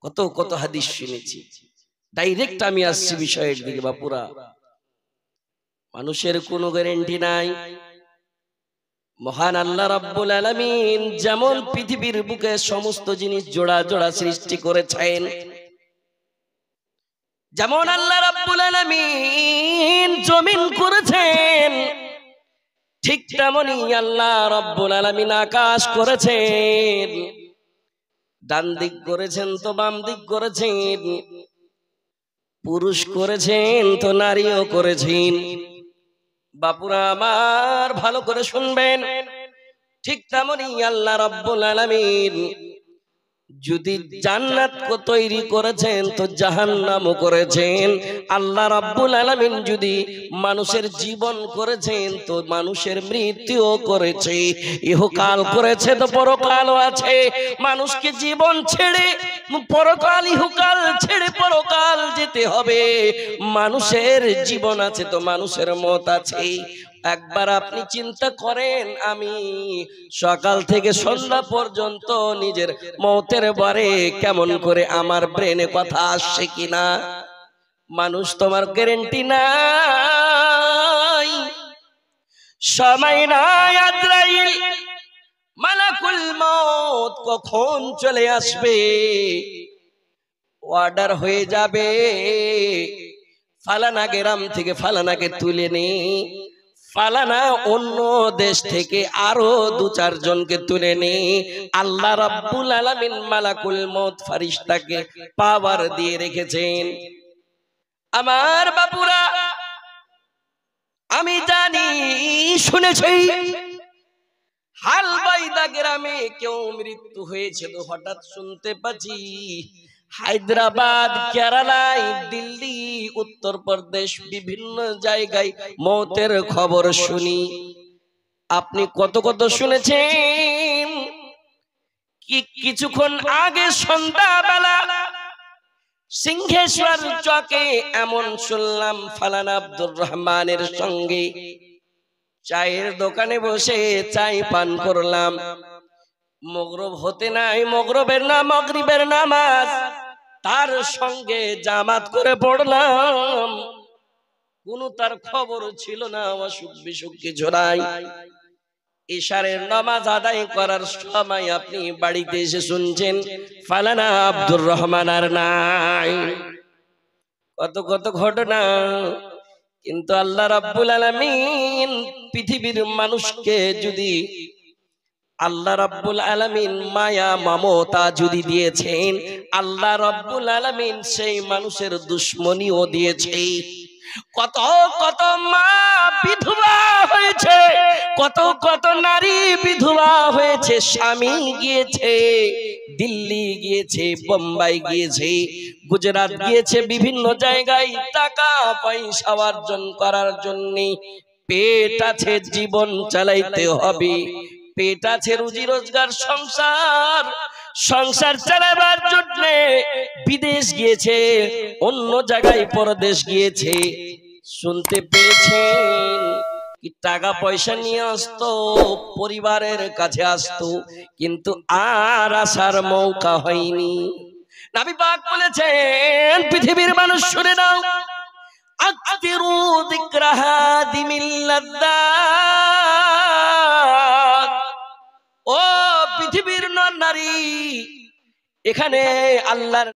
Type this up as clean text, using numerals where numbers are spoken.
কত কত হাদিস শুনেছি। ডাইরেক্ট আমি আসছি বিষয়ের দিকে। বাপুরা, মানুষের কোনো গ্যারান্টি নাই। মহান আল্লাহ রাব্বুল আলামিন যেমন পৃথিবীর বুকে সমস্ত জিনিস জোড়া জোড়া সৃষ্টি করেছেন, যেমন আল্লাহ রাব্বুল আলামিন জমিন করেছেন, ঠিক তেমনি আল্লাহ রাব্বুল আলামিন আকাশ করেছেন। ডান দিক করেছেন তো বাম দিক করেছেন, পুরুষ করেছেন তো নারীও করেছেন। বাপুরা আমার ভালো করে শুনবেন, ঠিক তেমনি আল্লাহ রাব্বুল আলামিন যদি জান্নাত কো তৈরি করেছেন তো জাহান্নামও করেছেন। আল্লাহ রাব্বুল আলামিন যদি মানুষের জীবন করেছেন তো মানুষের মৃত্যুও করেছে। ইহকাল করেছে তো পরকালও আছে। মানুষকে জীবন ছেড়ে পরকাল, ইহকাল ছেড়ে পরকাল যেতে হবে। মানুষের জীবন আছে তো মানুষের মত আছে। একবার আপনি চিন্তা করেন, আমি সকাল থেকে সন্ধ্যা পর্যন্ত নিজের মৌতের বারে কেমন করে আমার ব্রেনে কথা আসছে কিনা। মানুষ তোমার গ্যারান্টি নাই, সময় নাই। আজরাইল মালাকুল মউত কখন চলে আসবে, অর্ডার হয়ে যাবে, ফালানা গ্রাম থেকে ফালানাকে তুলে নে, ফালানা অন্য দেশ থেকে আরো 2-4 জনকে তুলে নে। আল্লাহ রাব্বুল আলামিন মালাকুল মউত ফেরেশতাকে পাওয়ার দিয়ে রেখেছেন। আমার বাপুরা, আমি জানি, শুনেছি হালবাইদা গ্রামে কেউ মৃত্যু হয়েছে তো হঠাৎ শুনতে পাচ্ছি হায়দ্রাবাদ, কেরালায়, দিল্লি, উত্তরপ্রদেশ বিভিন্ন জায়গায় মৌতের খবর শুনি। আপনি কত কত শুনেছেন? কিছুক্ষণ আগে সন্ধ্যাবেলা সিংহেশ্বর চকে এমন শুনলাম, ফালানা আব্দুর রহমানের সঙ্গে চায়ের দোকানে বসে চাই পান করলাম। মগরিব হতে নাই, মাগরিবের নামাজ তার সঙ্গে জামাত করে পড়লাম। কোন তার খবর ছিল না, অসুখ বিসুখ কিছু নাই। ইশারের নামাজ আদায় করার সময় আপনি বাড়িতে এসে শুনছেন ফালানা আব্দুর রহমান আর নাই। কত কত ঘটনা। কিন্তু আল্লাহ রাব্বুল আলামিন পৃথিবীর মানুষকে যদি আল্লাহ রাব্বুল আলামিন মায়া মমতা যদি দিয়েছেন, আল্লাহ রাব্বুল আলামিন সেই মানুষের দুশমনিও দিয়েছে। কত কত মা বিধবা হয়েছে, কত কত নারী বিধবা হয়েছে। স্বামী গিয়েছে দিল্লি, গিয়েছে বোম্বাই, গিয়েছে গুজরাট, গিয়েছে বিভিন্ন জায়গায় টাকা পয়সা অর্জন করার জন্য। পেট আছে, জীবন চালাইতে হবে, পেট আছে, রুজি রোজগার, সংসার চালাবার জন্য বিদেশ গিয়েছে, অন্য জায়গায় পরদেশ গিয়েছে। শুনতে পেয়েছেন কি টাকা পয়সা নিয়ে আসতো, পরিবারের কাছে আসতো, কিন্তু আর আসার মৌকা হয়নি। নবী পাক বলেছেন, পৃথিবীর মানুষ শুনে নাও, আকতিরু যিকরা হাদিমিল লাযযাত। ও পৃথিবীর নারী, এখানে আল্লাহর